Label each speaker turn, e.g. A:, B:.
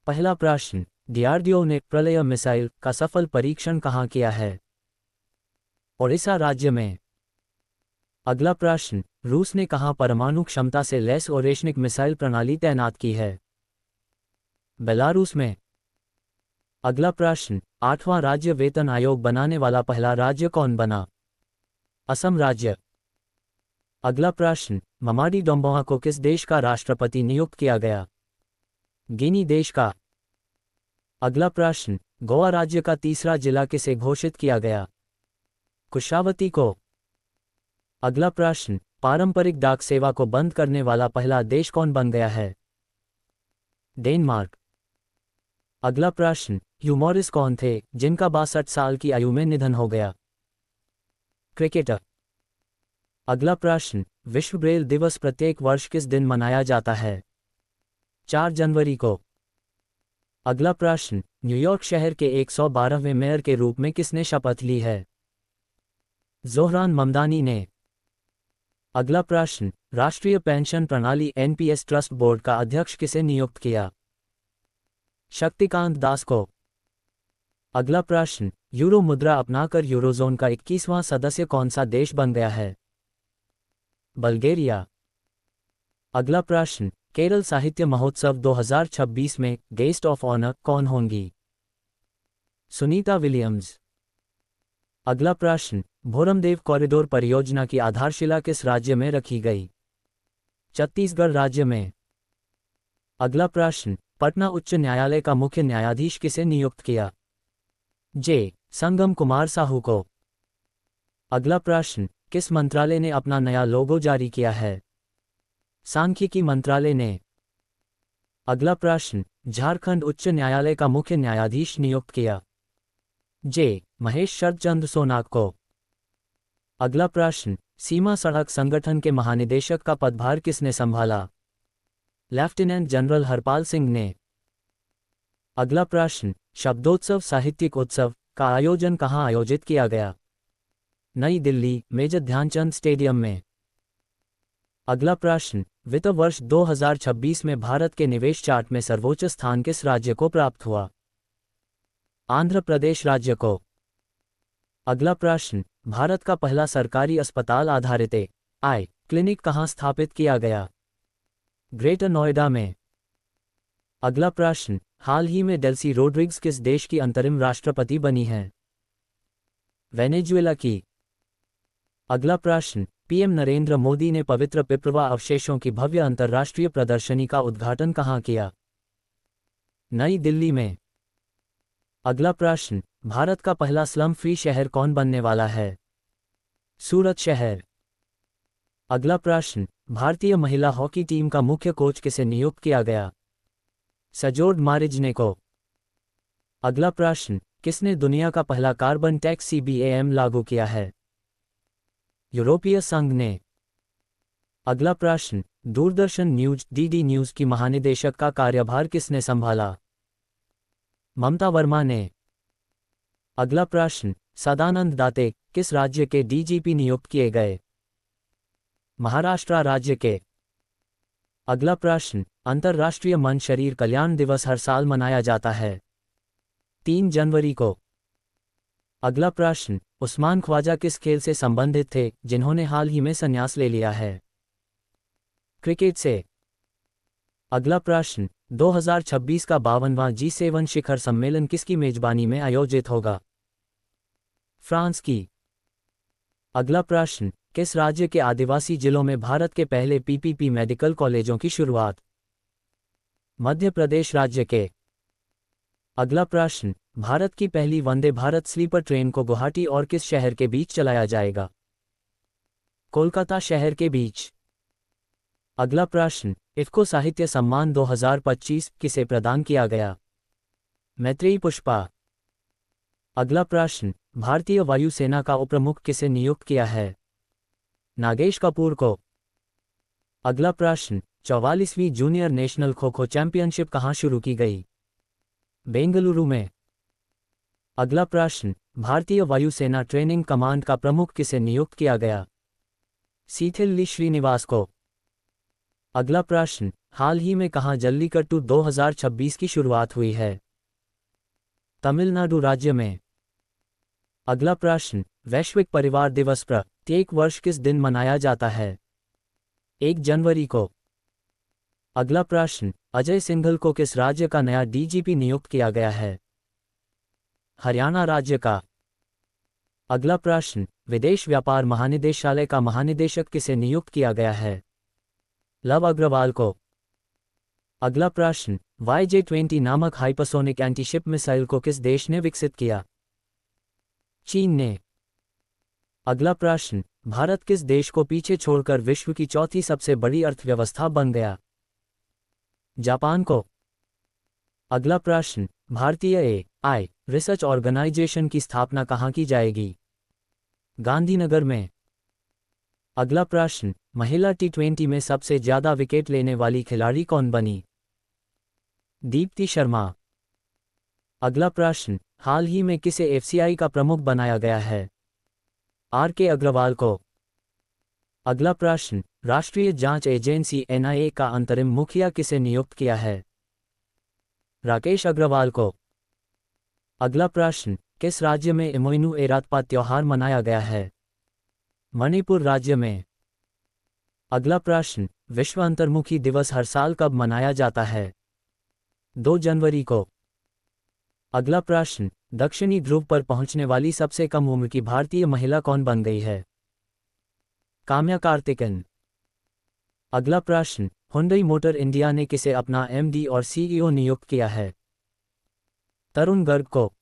A: पहला प्रश्न, डीआरडीओ ने प्रलय मिसाइल का सफल परीक्षण कहाँ किया है? ओडिशा राज्य में। अगला प्रश्न, रूस ने कहाँ परमाणु क्षमता से लैस ओरेशनिक मिसाइल प्रणाली तैनात की है? बेलारूस में। अगला प्रश्न, 8वां राज्य वेतन आयोग बनाने वाला पहला राज्य कौन बना? असम राज्य। अगला प्रश्न, ममाडी डोम्बोआ को किस देश का राष्ट्रपति नियुक्त किया गया? गिनी देश का। अगला प्रश्न, गोवा राज्य का तीसरा जिला किसे घोषित किया गया? कुशावती को। अगला प्रश्न, पारंपरिक डाक सेवा को बंद करने वाला पहला देश कौन बन गया है? डेनमार्क। अगला प्रश्न, ह्यूमोरिस कौन थे जिनका 62 साल की आयु में निधन हो गया? क्रिकेटर। अगला प्रश्न, विश्व ब्रेल दिवस प्रत्येक वर्ष किस दिन मनाया जाता है? 4 जनवरी को। अगला प्रश्न, न्यूयॉर्क शहर के 112वें मेयर के रूप में किसने शपथ ली है? जोहरान ममदानी ने। अगला प्रश्न, राष्ट्रीय पेंशन प्रणाली एनपीएस ट्रस्ट बोर्ड का अध्यक्ष किसे नियुक्त किया? शक्तिकांत दास को। अगला प्रश्न, यूरो मुद्रा अपनाकर यूरोजोन का 21वां सदस्य कौन सा देश बन गया है? बल्गेरिया। अगला प्रश्न, केरल साहित्य महोत्सव 2026 में गेस्ट ऑफ ऑनर कौन होंगी? सुनीता विलियम्स। अगला प्रश्न, भोरमदेव कॉरिडोर परियोजना की आधारशिला किस राज्य में रखी गई? छत्तीसगढ़ राज्य में। अगला प्रश्न, पटना उच्च न्यायालय का मुख्य न्यायाधीश किसे नियुक्त किया? जे. संगम कुमार साहू को। अगला प्रश्न, किस मंत्रालय ने अपना नया लोगो जारी किया है? सांख्यिकी मंत्रालय ने। अगला प्रश्न, झारखंड उच्च न्यायालय का मुख्य न्यायाधीश नियुक्त किया? जे. महेश शरदचंद्र सोनाक को। अगला प्रश्न, सीमा सड़क संगठन के महानिदेशक का पदभार किसने संभाला? लेफ्टिनेंट जनरल हरपाल सिंह ने। अगला प्रश्न, शब्दोत्सव साहित्यिक उत्सव का आयोजन कहाँ आयोजित किया गया? नई दिल्ली, मेजर ध्यानचंद स्टेडियम में। अगला प्रश्न, वित्त वर्ष 2026 में भारत के निवेश चार्ट में सर्वोच्च स्थान किस राज्य को प्राप्त हुआ? आंध्र प्रदेश राज्य को। अगला प्रश्न, भारत का पहला सरकारी अस्पताल आधारित आई क्लिनिक कहाँ स्थापित किया गया? ग्रेटर नोएडा में। अगला प्रश्न, हाल ही में डेल्सी रोड्रिग्स किस देश की अंतरिम राष्ट्रपति बनी हैं? वेनेजुएला की। अगला प्रश्न, पीएम नरेंद्र मोदी ने पवित्र पिपरवा अवशेषों की भव्य अंतर्राष्ट्रीय प्रदर्शनी का उद्घाटन कहाँ किया? नई दिल्ली में। अगला प्रश्न, भारत का पहला स्लम फ्री शहर कौन बनने वाला है? सूरत शहर। अगला प्रश्न, भारतीय महिला हॉकी टीम का मुख्य कोच किसे नियुक्त किया गया? सजोड मारिजने को। अगला प्रश्न, किसने दुनिया का पहला कार्बन टैक्स सीबीएम लागू किया है? यूरोपीय संघ ने। अगला प्रश्न, दूरदर्शन न्यूज डीडी न्यूज की महानिदेशक का कार्यभार किसने संभाला? ममता वर्मा ने। अगला प्रश्न, सदानंद दाते किस राज्य के डीजीपी नियुक्त किए गए? महाराष्ट्र राज्य के। अगला प्रश्न, अंतर्राष्ट्रीय मन शरीर कल्याण दिवस हर साल मनाया जाता है? 3 जनवरी को। अगला प्रश्न, उस्मान ख्वाजा किस खेल से संबंधित थे जिन्होंने हाल ही में संन्यास ले लिया है? क्रिकेट से। अगला प्रश्न, 2026 का 52वां G7 शिखर सम्मेलन किसकी मेजबानी में आयोजित होगा? फ्रांस की। अगला प्रश्न, किस राज्य के आदिवासी जिलों में भारत के पहले पीपीपी मेडिकल कॉलेजों की शुरुआत? मध्य प्रदेश राज्य के। अगला प्रश्न, भारत की पहली वंदे भारत स्लीपर ट्रेन को गुवाहाटी और किस शहर के बीच चलाया जाएगा? कोलकाता शहर के बीच। अगला प्रश्न, इफ्को साहित्य सम्मान 2025 किसे प्रदान किया गया? मैत्रेयी पुष्पा। अगला प्रश्न, भारतीय वायुसेना का उपप्रमुख किसे नियुक्त किया है? नागेश कपूर को। अगला प्रश्न, 44वीं junior national kho kho championship कहाँ शुरू की गई? बेंगलुरु में। अगला प्रश्न, भारतीय वायुसेना ट्रेनिंग कमांड का प्रमुख किसे नियुक्त किया गया? सीथिल्ली श्रीनिवास को। अगला प्रश्न, हाल ही में कहाँ जल्लीकट्टू 2026 की शुरुआत हुई है? तमिलनाडु राज्य में। अगला प्रश्न, वैश्विक परिवार दिवस प्रत्येक वर्ष किस दिन मनाया जाता है? 1 जनवरी को। अगला प्रश्न, अजय सिंघल को किस राज्य का नया डीजीपी नियुक्त किया गया है? हरियाणा राज्य का। अगला प्रश्न, विदेश व्यापार महानिदेशालय का महानिदेशक किसे नियुक्त किया गया है? लव अग्रवाल को। अगला प्रश्न, YJ-20 नामक हाइपरसोनिक एंटीशिप मिसाइल को किस देश ने विकसित किया? चीन ने। अगला प्रश्न, भारत किस देश को पीछे छोड़कर विश्व की चौथी सबसे बड़ी अर्थव्यवस्था बन गया? जापान को। अगला प्रश्न, भारतीय AI रिसर्च ऑर्गेनाइजेशन की स्थापना कहाँ की जाएगी? गांधीनगर में। अगला प्रश्न, महिला T20 में सबसे ज्यादा विकेट लेने वाली खिलाड़ी कौन बनी? दीप्ति शर्मा। अगला प्रश्न, हाल ही में किसे FCI का प्रमुख बनाया गया है? RK अग्रवाल को। अगला प्रश्न, राष्ट्रीय जांच एजेंसी NIA का अंतरिम मुखिया किसे नियुक्त किया है? राकेश अग्रवाल को। अगला प्रश्न, किस राज्य में इमोइनू एरातपा त्योहार मनाया गया है? मणिपुर राज्य में। अगला प्रश्न, विश्व अंतर्मुखी दिवस हर साल कब मनाया जाता है? 2 जनवरी को। अगला प्रश्न, दक्षिणी ध्रुव पर पहुंचने वाली सबसे कम उम्र की भारतीय महिला कौन बन गई है? काम्या कार्तिकेयन। अगला प्रश्न, हुंडई मोटर इंडिया ने किसे अपना MD और CEO नियुक्त किया है? तरुण गर्ग को।